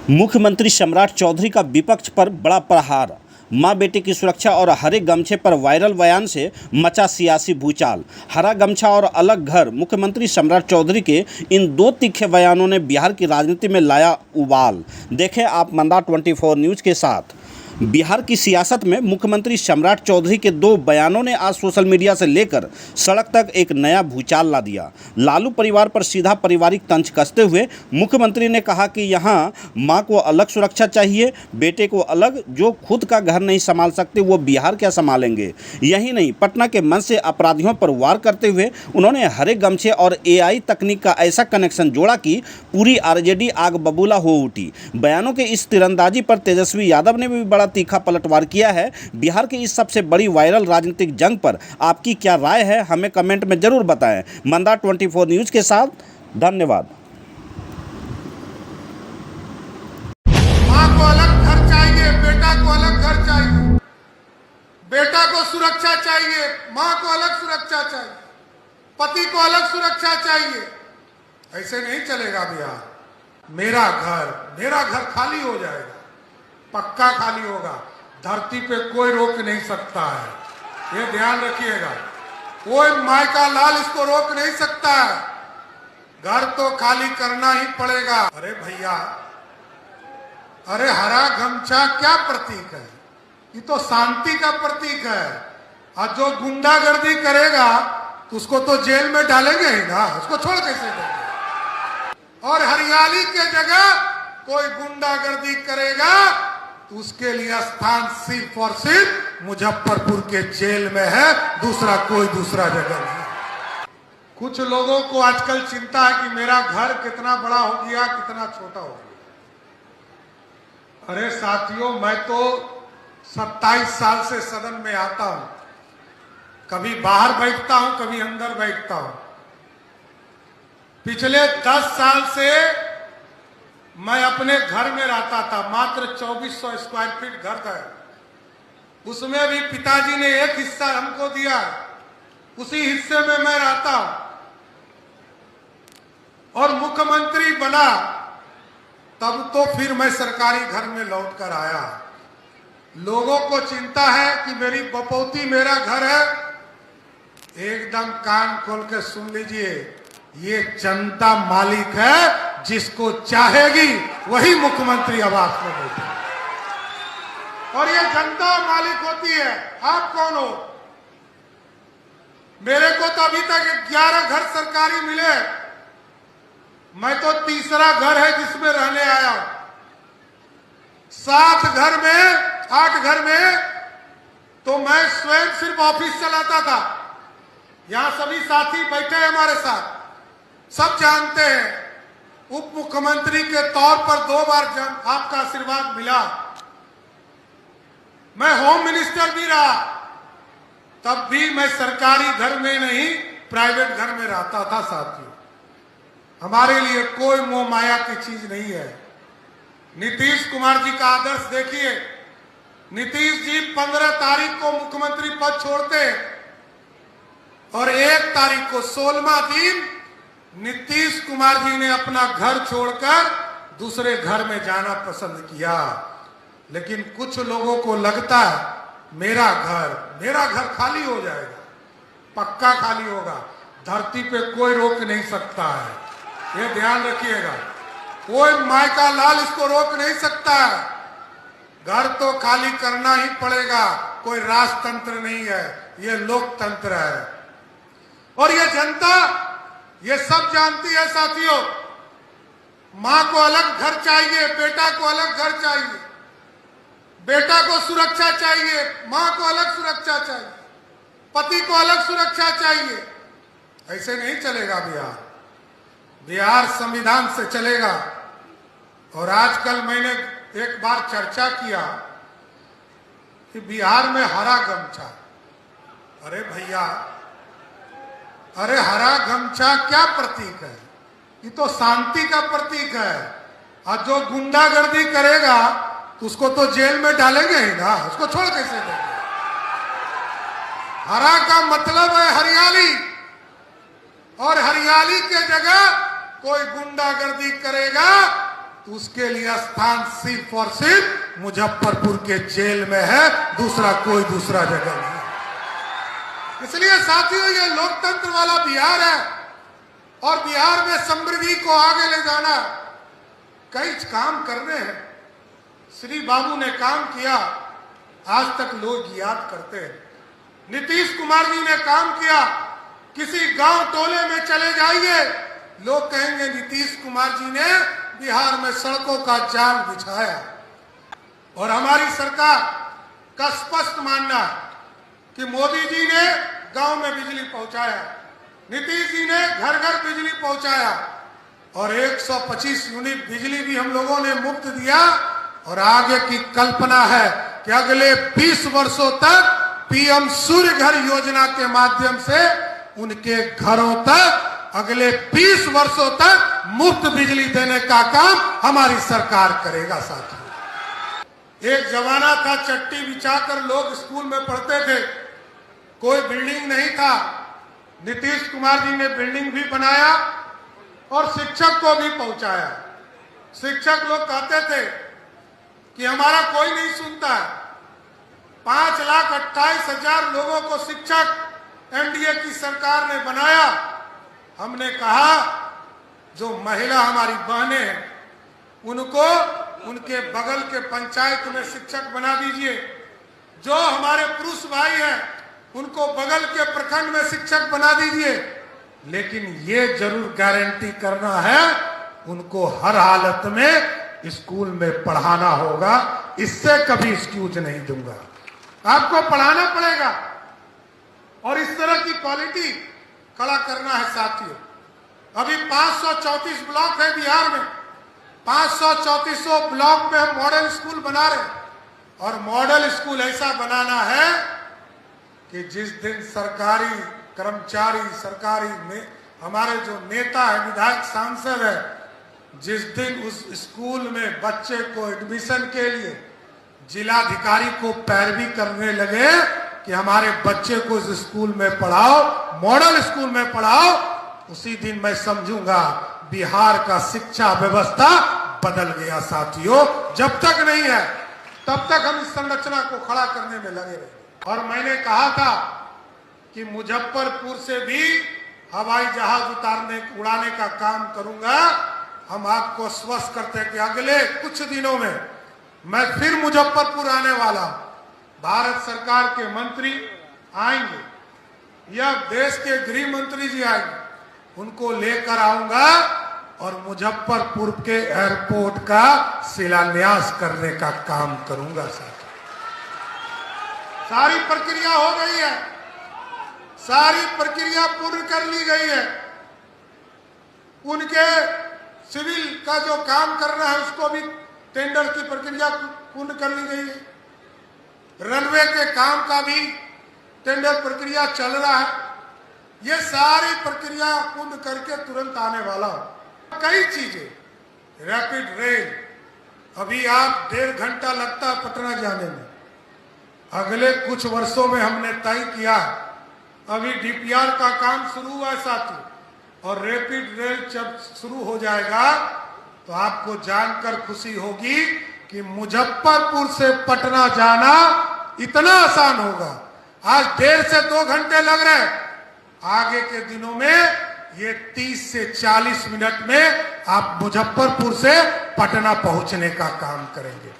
मुख्यमंत्री सम्राट चौधरी का विपक्ष पर बड़ा प्रहार। मां बेटे की सुरक्षा और हरे गमछे पर वायरल बयान से मचा सियासी भूचाल। हरा गमछा और अलग घर, मुख्यमंत्री सम्राट चौधरी के इन दो तीखे बयानों ने बिहार की राजनीति में लाया उबाल। देखें आप मंदा 24 न्यूज़ के साथ। बिहार की सियासत में मुख्यमंत्री सम्राट चौधरी के दो बयानों ने आज सोशल मीडिया से लेकर सड़क तक एक नया भूचाल ला दिया। लालू परिवार पर सीधा पारिवारिक तंज कसते हुए मुख्यमंत्री ने कहा कि यहां मां को अलग सुरक्षा चाहिए, बेटे को अलग। जो खुद का घर नहीं संभाल सकते वो बिहार क्या संभालेंगे। यही नहीं, पटना के मंच से अपराधियों पर वार करते हुए उन्होंने हरे गमछे और AI तकनीक का ऐसा कनेक्शन जोड़ा कि पूरी RJD आग बबूला हो उठी। बयानों के इस तीरंदाजी पर तेजस्वी यादव ने भी बड़ा तीखा पलटवार किया है। बिहार की इस सबसे बड़ी वायरल राजनीतिक जंग पर आपकी क्या राय है, हमें कमेंट में जरूर बताएं। मंदा 24 न्यूज़ के साथ धन्यवाद। माँ को अलग घर चाहिए, बेटा को अलग घर चाहिए, बेटा को सुरक्षा चाहिए, माँ को अलग सुरक्षा चाहिए, पति को अलग सुरक्षा चाहिए। ऐसे नहीं चलेगा बिहार। मेरा घर खाली हो जाएगा, पक्का खाली होगा। धरती पे कोई रोक नहीं सकता है, ये ध्यान रखिएगा। कोई माई का लाल इसको रोक नहीं सकता है। घर तो खाली करना ही पड़ेगा। अरे भैया, अरे हरा गमछा क्या प्रतीक है? ये तो शांति का प्रतीक है। और जो गुंडागर्दी करेगा तो उसको तो जेल में डालेंगे ही ना, उसको छोड़ कैसे देंगे? और हरियाली के जगह कोई गुंडागर्दी करेगा तो उसके लिए स्थान सिर्फ और सिर्फ मुजफ्फरपुर के जेल में है, दूसरा जगह नहीं। कुछ लोगों को आजकल चिंता है कि मेरा घर कितना बड़ा हो गया, कितना छोटा हो गया। अरे साथियों, मैं तो 27 साल से सदन में आता हूं। कभी बाहर बैठता हूं, कभी अंदर बैठता हूं। पिछले 10 साल से मैं अपने घर में रहता था। मात्र 2400 स्क्वायर फीट घर था। उसमें भी पिताजी ने एक हिस्सा हमको दिया, उसी हिस्से में मैं रहता हूं। और मुख्यमंत्री बना तब तो फिर मैं सरकारी घर में लौट कर आया। लोगों को चिंता है कि मेरी बपौती मेरा घर है। एकदम कान खोल के सुन लीजिए, ये जनता मालिक है। जिसको चाहेगी वही मुख्यमंत्री आवास में बैठे। और ये जनता मालिक होती है। आप कौन हो? मेरे को तो अभी तक 11 घर सरकारी मिले। मैं तो तीसरा घर है जिसमें रहने आया हूं। 8 घर में तो मैं स्वयं सिर्फ ऑफिस चलाता था। यहां सभी साथी बैठे हैं हमारे साथ, सब जानते हैं। उप मुख्यमंत्री के तौर पर 2 बार आपका आशीर्वाद मिला। मैं होम मिनिस्टर भी रहा, तब भी मैं सरकारी घर में नहीं, प्राइवेट घर में रहता था। साथियों, हमारे लिए कोई मोह माया की चीज नहीं है। नीतीश कुमार जी का आदर्श देखिए। नीतीश जी 15 तारीख को मुख्यमंत्री पद छोड़ते और 1 तारीख को 16वां दिन नीतीश कुमार जी ने अपना घर छोड़कर दूसरे घर में जाना पसंद किया। लेकिन कुछ लोगों को लगता है मेरा घर खाली हो जाएगा, पक्का खाली होगा। धरती पे कोई रोक नहीं सकता है, ये ध्यान रखिएगा। कोई माई का लाल इसको रोक नहीं सकता है। घर तो खाली करना ही पड़ेगा। कोई राजतंत्र नहीं है, ये लोकतंत्र है। और ये जनता ये सब जानती है साथियों। मां को अलग घर चाहिए, बेटा को अलग घर चाहिए, बेटा को सुरक्षा चाहिए, मां को अलग सुरक्षा चाहिए, पति को अलग सुरक्षा चाहिए। ऐसे नहीं चलेगा बिहार संविधान से चलेगा। और आजकल मैंने एक बार चर्चा किया कि बिहार में हरा गमछा। अरे भैया, अरे हरा गमछा क्या प्रतीक है? ये तो शांति का प्रतीक है। और जो गुंडागर्दी करेगा तो उसको तो जेल में डालेंगे ही ना, उसको छोड़ कैसे देंगे? हरा का मतलब है हरियाली। और हरियाली के जगह कोई गुंडागर्दी करेगा तो उसके लिए स्थान सिर्फ और सिर्फ मुजफ्फरपुर के जेल में है, दूसरा जगह नहीं है। इसलिए साथियों, ये लोकतंत्र वाला बिहार है और बिहार में समृद्धि को आगे ले जाना, कई काम करने हैं। श्री बाबू ने काम किया, आज तक लोग याद करते हैं। नीतीश कुमार जी ने काम किया, किसी गांव टोले में चले जाइए, लोग कहेंगे नीतीश कुमार जी ने बिहार में सड़कों का जाल बिछाया। और हमारी सरकार का स्पष्ट मानना है कि मोदी जी ने गांव में बिजली पहुंचाया, नीतीश जी ने घर घर बिजली पहुंचाया और 125 यूनिट बिजली भी हम लोगों ने मुफ्त दिया। और आगे की कल्पना है कि अगले 20 वर्षों तक पीएम सूर्य घर योजना के माध्यम से उनके घरों तक अगले 20 वर्षों तक मुफ्त बिजली देने का काम हमारी सरकार करेगा। साथियों, एक जमाना था चट्टी बिछाकर लोग स्कूल में पढ़ते थे, कोई बिल्डिंग नहीं था। नीतीश कुमार जी ने बिल्डिंग भी बनाया और शिक्षक को भी पहुंचाया। शिक्षक लोग कहते थे कि हमारा कोई नहीं सुनता है। 5,28,000 लोगों को शिक्षक एनडीए की सरकार ने बनाया। हमने कहा जो महिला हमारी बहनें हैं उनको उनके बगल के पंचायत में शिक्षक बना दीजिए, जो हमारे पुरुष भाई हैं उनको बगल के प्रखंड में शिक्षक बना दीजिए, लेकिन ये जरूर गारंटी करना है उनको हर हालत में स्कूल में पढ़ाना होगा। इससे कभी एक्सक्यूज नहीं दूंगा, आपको पढ़ाना पड़ेगा और इस तरह की क्वालिटी खड़ा करना है। साथियों, अभी 534 ब्लॉक है बिहार में, 534 ब्लॉक में हम मॉडल स्कूल बना रहे हैं। और मॉडल स्कूल ऐसा बनाना है कि जिस दिन सरकारी कर्मचारी, सरकारी में हमारे जो नेता है, विधायक, सांसद है, जिस दिन उस स्कूल में बच्चे को एडमिशन के लिए जिलाधिकारी को पैरवी करने लगे कि हमारे बच्चे को इस स्कूल में पढ़ाओ, मॉडल स्कूल में पढ़ाओ, उसी दिन मैं समझूंगा बिहार का शिक्षा व्यवस्था बदल गया। साथियों, जब तक नहीं है तब तक हम इस संरचना को खड़ा करने में लगे रहे। और मैंने कहा था कि मुजफ्फरपुर से भी हवाई जहाज उड़ाने का काम करूंगा। हम आपको स्वस्थ करते हैं कि अगले कुछ दिनों में मैं फिर मुजफ्फरपुर आने वाला हूं। भारत सरकार के मंत्री आएंगे या देश के गृह मंत्री जी आएंगे, उनको लेकर आऊंगा और मुजफ्फरपुर के एयरपोर्ट का शिलान्यास करने का काम करूंगा। सारी प्रक्रिया हो गई है, सारी प्रक्रिया पूर्ण कर ली गई है। उनके सिविल का जो काम करना है उसको भी टेंडर की प्रक्रिया पूर्ण कर ली गई है। रनवे के काम का भी टेंडर प्रक्रिया चल रहा है। ये सारी प्रक्रिया पूर्ण करके तुरंत आने वाला हूं। कई चीजें, रैपिड रेल, अभी आप 1.5 घंटा लगता है पटना जाने में, अगले कुछ वर्षों में हमने तय किया। अभी डीपीआर का काम शुरू हुआ है साथियों, और रैपिड रेल जब शुरू हो जाएगा तो आपको जानकर खुशी होगी कि मुजफ्फरपुर से पटना जाना इतना आसान होगा। आज 1.5 से 2 घंटे लग रहे हैं, आगे के दिनों में ये 30 से 40 मिनट में आप मुजफ्फरपुर से पटना पहुंचने का काम करेंगे।